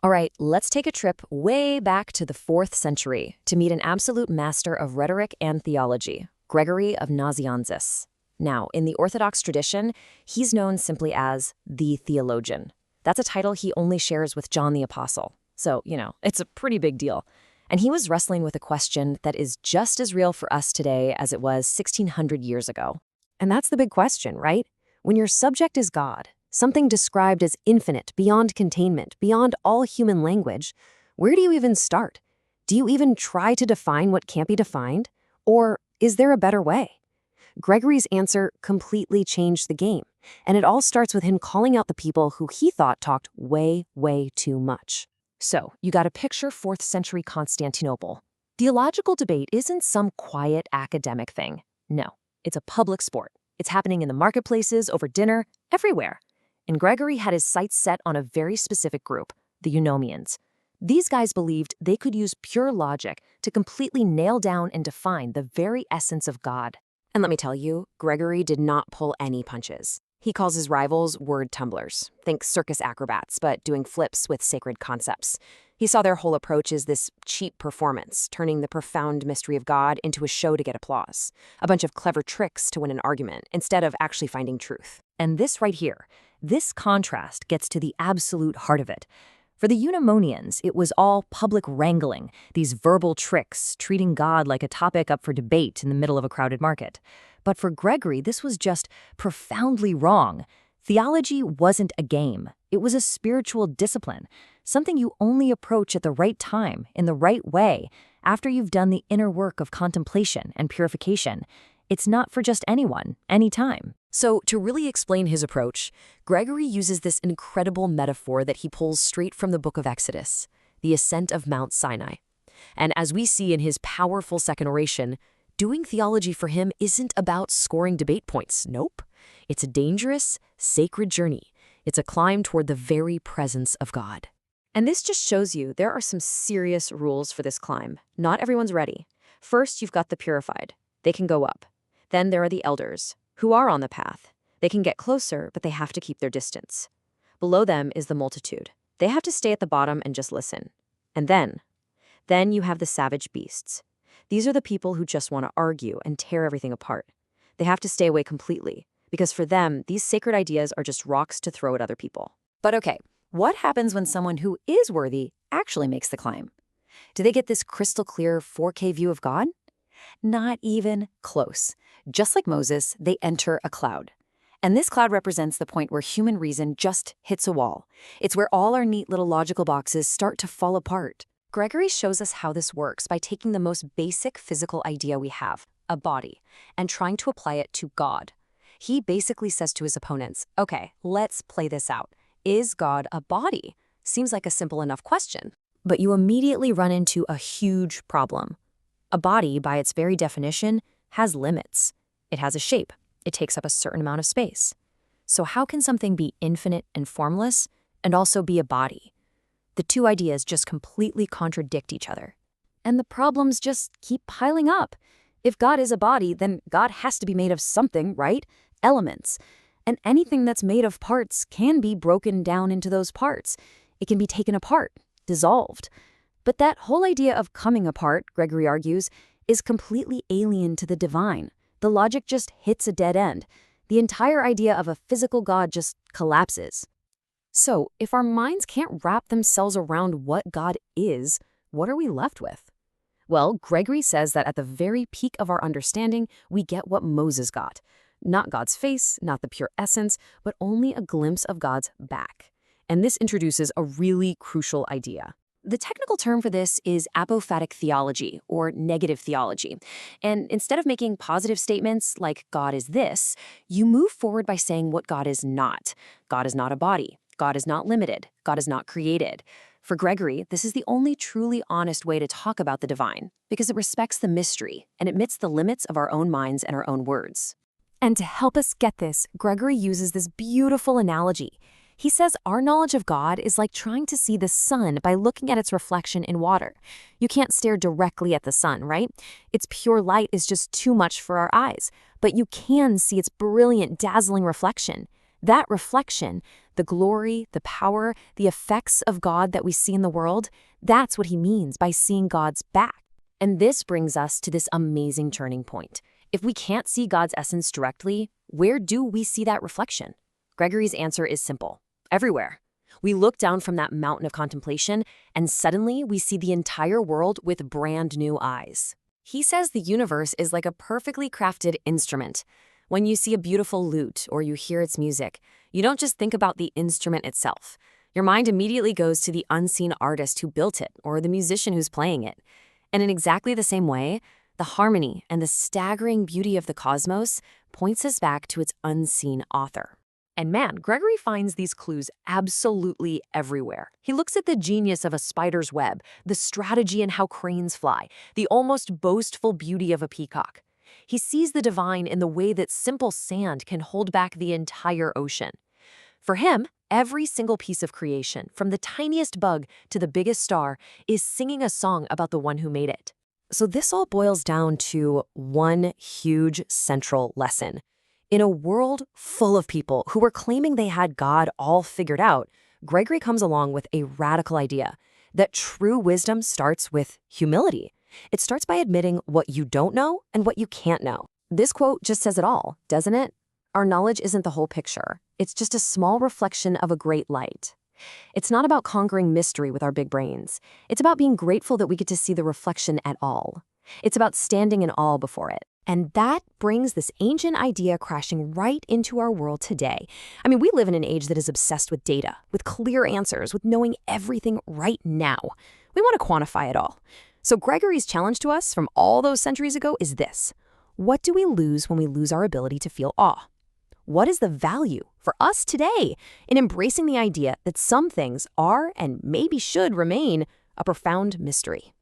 All right, let's take a trip way back to the 4th century to meet an absolute master of rhetoric and theology, Gregory of Nazianzus. Now, in the Orthodox tradition, he's known simply as the theologian. That's a title he only shares with John the Apostle. So, it's a pretty big deal. And he was wrestling with a question that is just as real for us today as it was 1600 years ago. And that's the big question, right? When your subject is God, something described as infinite, beyond containment, beyond all human language, where do you even start? Do you even try to define what can't be defined? Or is there a better way? Gregory's answer completely changed the game, and it all starts with him calling out the people who he thought talked way, way too much. So, you got to picture 4th century Constantinople. Theological debate isn't some quiet academic thing. No, it's a public sport. It's happening in the marketplaces, over dinner, everywhere. And Gregory had his sights set on a very specific group, the Eunomians. These guys believed they could use pure logic to completely nail down and define the very essence of God. And let me tell you, Gregory did not pull any punches. He calls his rivals word tumblers. Think circus acrobats, but doing flips with sacred concepts. He saw their whole approach as this cheap performance, turning the profound mystery of God into a show to get applause. A bunch of clever tricks to win an argument, instead of actually finding truth. And this right here, this contrast gets to the absolute heart of it. For the Eunomonians, it was all public wrangling, these verbal tricks, treating God like a topic up for debate in the middle of a crowded market. But for Gregory, this was just profoundly wrong. Theology wasn't a game. It was a spiritual discipline, something you only approach at the right time, in the right way, after you've done the inner work of contemplation and purification. It's not for just anyone, anytime. So, to really explain his approach, Gregory uses this incredible metaphor that he pulls straight from the book of Exodus, the ascent of Mount Sinai. And as we see in his powerful second oration, doing theology for him isn't about scoring debate points. Nope. It's a dangerous, sacred journey. It's a climb toward the very presence of God. And this just shows you there are some serious rules for this climb. Not everyone's ready. First, you've got the purified. They can go up. Then there are the elders, who are on the path. They can get closer, but they have to keep their distance. Below them is the multitude. They have to stay at the bottom and just listen. And then you have the savage beasts. These are the people who just want to argue and tear everything apart. They have to stay away completely, because for them, these sacred ideas are just rocks to throw at other people. But okay, what happens when someone who is worthy actually makes the climb? Do they get this crystal clear 4K view of God? Not even close. Just like Moses, they enter a cloud. And this cloud represents the point where human reason just hits a wall. It's where all our neat little logical boxes start to fall apart. Gregory shows us how this works by taking the most basic physical idea we have, a body, and trying to apply it to God. He basically says to his opponents, okay, let's play this out. Is God a body? Seems like a simple enough question. But you immediately run into a huge problem. A body, by its very definition, has limits. It has a shape. It takes up a certain amount of space. So how can something be infinite and formless and also be a body? The two ideas just completely contradict each other. And the problems just keep piling up. If God is a body, then God has to be made of something, right? Elements. And anything that's made of parts can be broken down into those parts. It can be taken apart, dissolved. But that whole idea of coming apart, Gregory argues, is completely alien to the divine. The logic just hits a dead end. The entire idea of a physical God just collapses. So, if our minds can't wrap themselves around what God is, what are we left with? Well, Gregory says that at the very peak of our understanding, we get what Moses got. Not God's face, not the pure essence, but only a glimpse of God's back. And this introduces a really crucial idea. The technical term for this is apophatic theology, or negative theology. And instead of making positive statements like God is this, you move forward by saying what God is not. God is not a body. God is not limited. God is not created. For Gregory, this is the only truly honest way to talk about the divine, because it respects the mystery and admits the limits of our own minds and our own words. And to help us get this, Gregory uses this beautiful analogy. He says our knowledge of God is like trying to see the sun by looking at its reflection in water. You can't stare directly at the sun, right? Its pure light is just too much for our eyes, but you can see its brilliant, dazzling reflection. That reflection, the glory, the power, the effects of God that we see in the world, that's what he means by seeing God's back. And this brings us to this amazing turning point. If we can't see God's essence directly, where do we see that reflection? Gregory's answer is simple: everywhere. We look down from that mountain of contemplation, and suddenly we see the entire world with brand new eyes. He says the universe is like a perfectly crafted instrument. When you see a beautiful lute or you hear its music, you don't just think about the instrument itself. Your mind immediately goes to the unseen artist who built it or the musician who's playing it. And in exactly the same way, the harmony and the staggering beauty of the cosmos points us back to its unseen author. And man, Gregory finds these clues absolutely everywhere. He looks at the genius of a spider's web, the strategy in how cranes fly, the almost boastful beauty of a peacock. He sees the divine in the way that simple sand can hold back the entire ocean. For him, every single piece of creation, from the tiniest bug to the biggest star, is singing a song about the one who made it. So this all boils down to one huge central lesson. In a world full of people who were claiming they had God all figured out, Gregory comes along with a radical idea that true wisdom starts with humility. It starts by admitting what you don't know and what you can't know. This quote just says it all, doesn't it? Our knowledge isn't the whole picture. It's just a small reflection of a great light. It's not about conquering mystery with our big brains. It's about being grateful that we get to see the reflection at all. It's about standing in awe before it. And that brings this ancient idea crashing right into our world today. I mean, we live in an age that is obsessed with data, with clear answers, with knowing everything right now. We want to quantify it all. So Gregory's challenge to us from all those centuries ago is this: what do we lose when we lose our ability to feel awe? What is the value for us today in embracing the idea that some things are and maybe should remain a profound mystery?